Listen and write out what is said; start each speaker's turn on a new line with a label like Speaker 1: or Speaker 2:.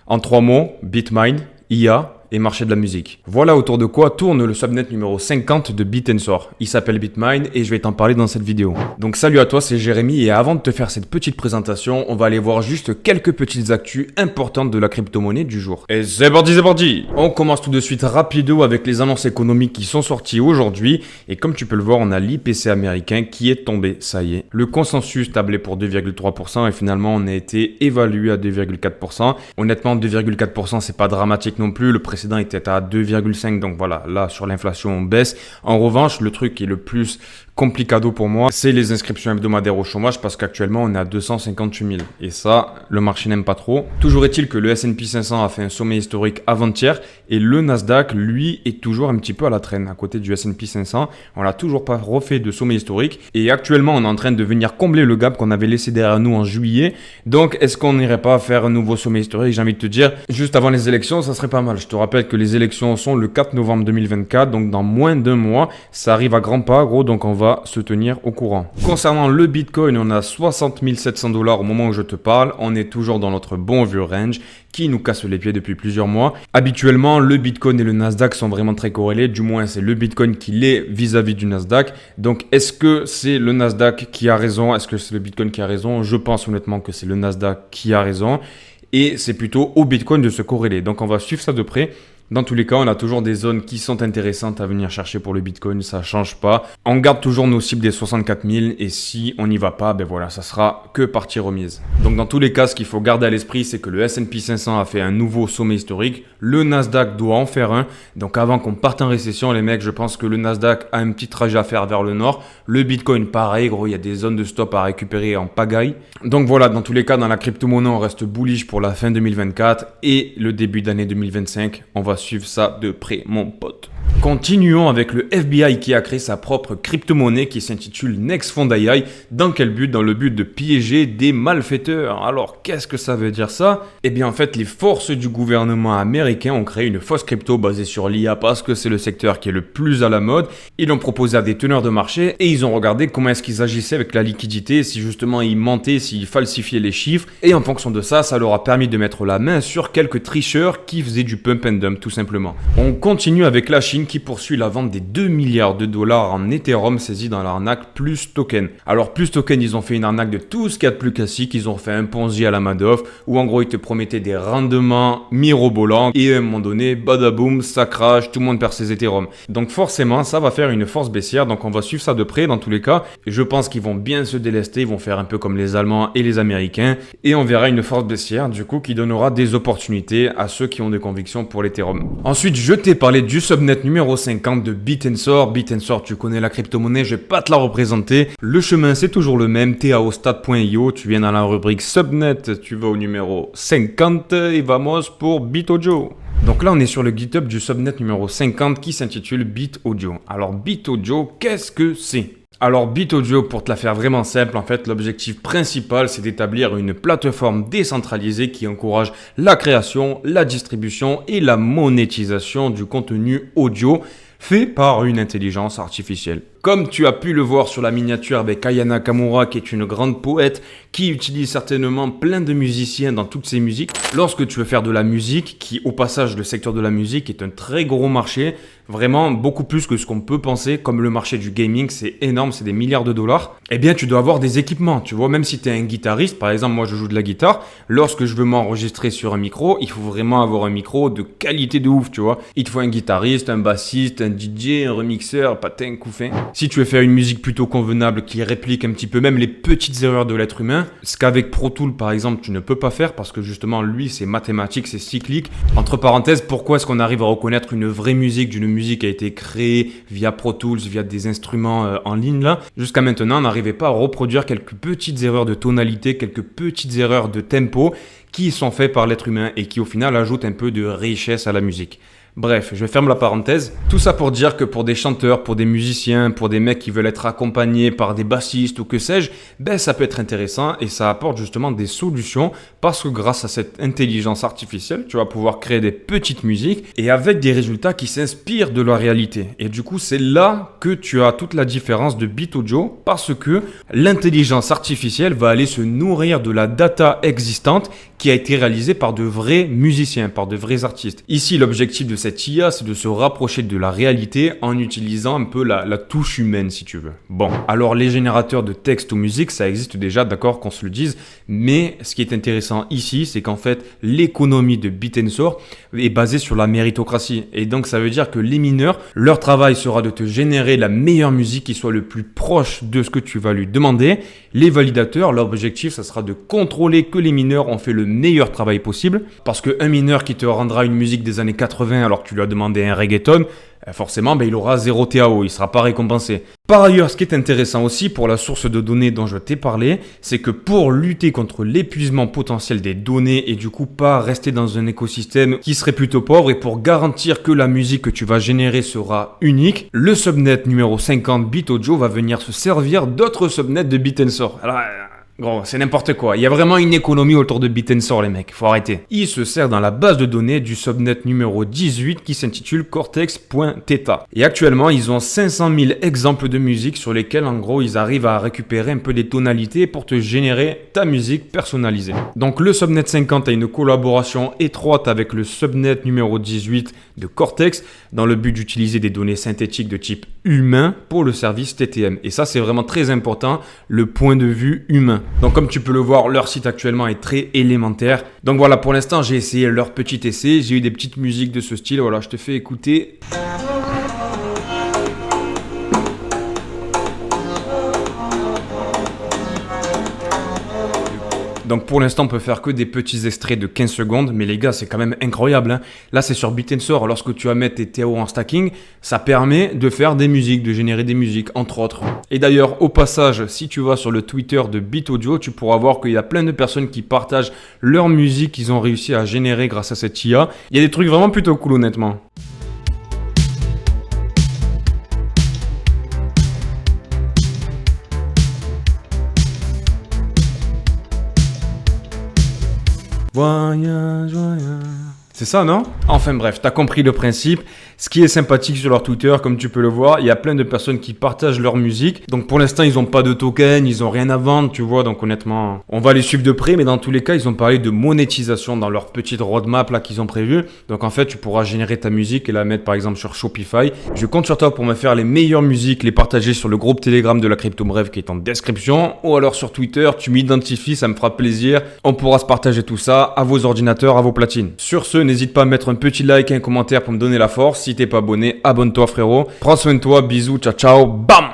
Speaker 1: En 3 mots, BitMine, IA et marché de la musique. Voilà autour de quoi tourne le subnet numéro 50 de Bit&Sor. Il s'appelle BitMine et je vais t'en parler dans cette vidéo. Donc salut à toi, c'est Jérémy et avant de te faire cette petite présentation, on va aller voir juste quelques petites actus importantes de la crypto-monnaie du jour. Et c'est parti. On commence tout de suite rapido avec les annonces économiques qui sont sorties aujourd'hui et comme tu peux le voir, on a l'IPC américain qui est tombé, ça y est. Le consensus tablait pour 2,3% et finalement on a été évalué à 2,4%. Honnêtement, 2,4% c'est pas dramatique non plus, le précédent était à 2,5, donc voilà, là sur l'inflation on baisse. En revanche, le truc qui est le plus complicado pour moi, c'est les inscriptions hebdomadaires au chômage parce qu'actuellement on est à 258 000 et ça, le marché n'aime pas trop. Toujours est-il que le S&P 500 a fait un sommet historique avant-hier et le Nasdaq, lui, est toujours un petit peu à la traîne à côté du S&P 500. On n'a toujours pas refait de sommet historique et actuellement on est en train de venir combler le gap qu'on avait laissé derrière nous en juillet. Donc est-ce qu'on n'irait pas faire un nouveau sommet historique? J'ai envie de te dire, juste avant les élections, ça serait pas mal. Je te rappelle que les élections sont le 4 novembre 2024, donc dans moins d'un mois, ça arrive à grands pas gros, donc on va se tenir au courant. Concernant le Bitcoin, on a 60 700 $ au moment où je te parle. On est toujours dans notre bon vieux range qui nous casse les pieds depuis plusieurs mois. Habituellement, le Bitcoin et le Nasdaq sont vraiment très corrélés. Du moins, c'est le Bitcoin qui l'est vis-à-vis du Nasdaq. Donc, est-ce que c'est le Nasdaq qui a raison? Est-ce que c'est le Bitcoin qui a raison? Je pense honnêtement que c'est le Nasdaq qui a raison. Et c'est plutôt au Bitcoin de se corréler. Donc, on va suivre ça de près. Dans tous les cas, on a toujours des zones qui sont intéressantes à venir chercher pour le Bitcoin, ça ne change pas. On garde toujours nos cibles des 64 000 et si on n'y va pas, ben voilà, ça sera que partie remise. Donc dans tous les cas, ce qu'il faut garder à l'esprit, c'est que le S&P 500 a fait un nouveau sommet historique. Le Nasdaq doit en faire un. Donc avant qu'on parte en récession, les mecs, je pense que le Nasdaq a un petit trajet à faire vers le nord. Le Bitcoin, pareil, gros, il y a des zones de stop à récupérer en pagaille. Donc voilà, dans tous les cas, dans la crypto-monnaie, on reste bullish pour la fin 2024 et le début d'année 2025. On va suivre ça de près, mon pote. Continuons avec le FBI qui a créé sa propre crypto-monnaie qui s'intitule Next Fund AI. Dans quel but? Dans le but de piéger des malfaiteurs. Alors, qu'est-ce que ça veut dire ça? Eh bien, en fait, les forces du gouvernement américain ont créé une fausse crypto basée sur l'IA parce que c'est le secteur qui est le plus à la mode. Ils l'ont proposé à des teneurs de marché et ils ont regardé comment est-ce qu'ils agissaient avec la liquidité, si justement ils mentaient, s'ils falsifiaient les chiffres. Et en fonction de ça, ça leur a permis de mettre la main sur quelques tricheurs qui faisaient du pump and dump tout simplement. On continue avec la Chine qui poursuit la vente des 2 milliards de dollars en Ethereum saisis dans l'arnaque Plus Token. Alors Plus Token, ils ont fait une arnaque de tout ce qu'il y a de plus classique. Ils ont fait un Ponzi à la Madoff où en gros ils te promettaient des rendements mirobolants et à un moment donné, badaboum, ça crache, tout le monde perd ses Ethereum. Donc forcément, ça va faire une force baissière. Donc on va suivre ça de près dans tous les cas. Et je pense qu'ils vont bien se délester. Ils vont faire un peu comme les Allemands et les Américains. Et on verra une force baissière du coup qui donnera des opportunités à ceux qui ont des convictions pour l'Ethereum. Ensuite, je t'ai parlé du subnet numéro 50 de Bit&Sor. Bit&Sor, tu connais la crypto-monnaie, je vais pas te la représenter. Le chemin, c'est toujours le même. taostat.io, tu viens dans la rubrique subnet, tu vas au numéro 50 et vamos pour BitAudio. Donc là, on est sur le GitHub du subnet numéro 50 qui s'intitule BitAudio. Alors, BitAudio, qu'est-ce que c'est? Alors BitAudio, pour te la faire vraiment simple, en fait, l'objectif principal, c'est d'établir une plateforme décentralisée qui encourage la création, la distribution et la monétisation du contenu audio fait par une intelligence artificielle. Comme tu as pu le voir sur la miniature avec Aya Nakamura, qui est une grande poète, qui utilise certainement plein de musiciens dans toutes ses musiques. Lorsque tu veux faire de la musique, qui au passage, le secteur de la musique est un très gros marché, vraiment beaucoup plus que ce qu'on peut penser, comme le marché du gaming, c'est énorme, c'est des milliards de dollars, eh bien tu dois avoir des équipements, tu vois, même si tu es un guitariste, par exemple moi je joue de la guitare, lorsque je veux m'enregistrer sur un micro, il faut vraiment avoir un micro de qualité de ouf, tu vois. Il te faut un guitariste, un bassiste, un DJ, un remixeur, patin, couffin. Si tu veux faire une musique plutôt convenable qui réplique un petit peu même les petites erreurs de l'être humain, ce qu'avec Pro Tools par exemple tu ne peux pas faire parce que justement lui c'est mathématique, c'est cyclique. Entre parenthèses, pourquoi est-ce qu'on arrive à reconnaître une vraie musique d'une musique qui a été créée via Pro Tools, via des instruments en ligne là? Jusqu'à maintenant on n'arrivait pas à reproduire quelques petites erreurs de tonalité, quelques petites erreurs de tempo qui sont faites par l'être humain et qui au final ajoutent un peu de richesse à la musique. Bref, je ferme la parenthèse. Tout ça pour dire que pour des chanteurs, pour des musiciens, pour des mecs qui veulent être accompagnés par des bassistes ou que sais-je, ben ça peut être intéressant et ça apporte justement des solutions parce que grâce à cette intelligence artificielle, tu vas pouvoir créer des petites musiques et avec des résultats qui s'inspirent de la réalité. Et du coup, c'est là que tu as toute la différence de Beat Audio parce que l'intelligence artificielle va aller se nourrir de la data existante qui a été réalisée par de vrais musiciens, par de vrais artistes. Ici, l'objectif de cette IA, c'est de se rapprocher de la réalité en utilisant un peu la touche humaine, si tu veux. Bon, alors les générateurs de texte ou musique, ça existe déjà, d'accord, qu'on se le dise, mais ce qui est intéressant ici, c'est qu'en fait, l'économie de Beat'Nsor est basée sur la méritocratie. Et donc, ça veut dire que les mineurs, leur travail sera de te générer la meilleure musique qui soit le plus proche de ce que tu vas lui demander. Les validateurs, leur objectif, ça sera de contrôler que les mineurs ont fait le meilleur travail possible. Parce qu'un mineur qui te rendra une musique des années 80 alors que tu lui as demandé un reggaeton, forcément, il aura 0 TAO, il ne sera pas récompensé. Par ailleurs, ce qui est intéressant aussi pour la source de données dont je t'ai parlé, c'est que pour lutter contre l'épuisement potentiel des données et du coup pas rester dans un écosystème qui serait plutôt pauvre et pour garantir que la musique que tu vas générer sera unique, le subnet numéro 50 Beat Audio va venir se servir d'autres subnets de Beat'Nsor. Alors, gros, c'est n'importe quoi. Il y a vraiment une économie autour de Beat'Nsor, les mecs. Faut arrêter. Il se sert dans la base de données du subnet numéro 18 qui s'intitule cortex.theta. Et actuellement, ils ont 500 000 exemples de musique sur lesquels, en gros, ils arrivent à récupérer un peu des tonalités pour te générer ta musique personnalisée. Donc, le subnet 50 a une collaboration étroite avec le subnet numéro 18 de Cortex dans le but d'utiliser des données synthétiques de type humain pour le service TTM. Et ça, c'est vraiment très important, le point de vue humain. Donc comme tu peux le voir, leur site actuellement est très élémentaire. Donc voilà, pour l'instant, j'ai essayé leur petit essai. J'ai eu des petites musiques de ce style. Voilà, je te fais écouter. Donc pour l'instant, on peut faire que des petits extraits de 15 secondes, mais les gars, c'est quand même incroyable, hein. Là, c'est sur Beat'Nsor, lorsque tu vas mettre tes TAO en stacking, ça permet de faire des musiques, de générer des musiques, entre autres. Et d'ailleurs, au passage, si tu vas sur le Twitter de Beat Audio, tu pourras voir qu'il y a plein de personnes qui partagent leur musique qu'ils ont réussi à générer grâce à cette IA. Il y a des trucs vraiment plutôt cool, honnêtement. Voyage, voyage. C'est ça, non? Enfin bref, t'as compris le principe. Ce qui est sympathique sur leur Twitter, comme tu peux le voir, il y a plein de personnes qui partagent leur musique. Donc pour l'instant, ils n'ont pas de token, ils n'ont rien à vendre, tu vois. Donc honnêtement, on va les suivre de près. Mais dans tous les cas, ils ont parlé de monétisation dans leur petite roadmap là qu'ils ont prévu. Donc en fait, tu pourras générer ta musique et la mettre par exemple sur Shopify. Je compte sur toi pour me faire les meilleures musiques, les partager sur le groupe Telegram de la Crypto Brève qui est en description. Ou alors sur Twitter, tu m'identifies, ça me fera plaisir. On pourra se partager tout ça à vos ordinateurs, à vos platines. Sur ce, n'hésite pas à mettre un petit like et un commentaire pour me donner la force. Si t'es pas abonné, abonne-toi frérot. Prends soin de toi, bisous, ciao ciao, bam!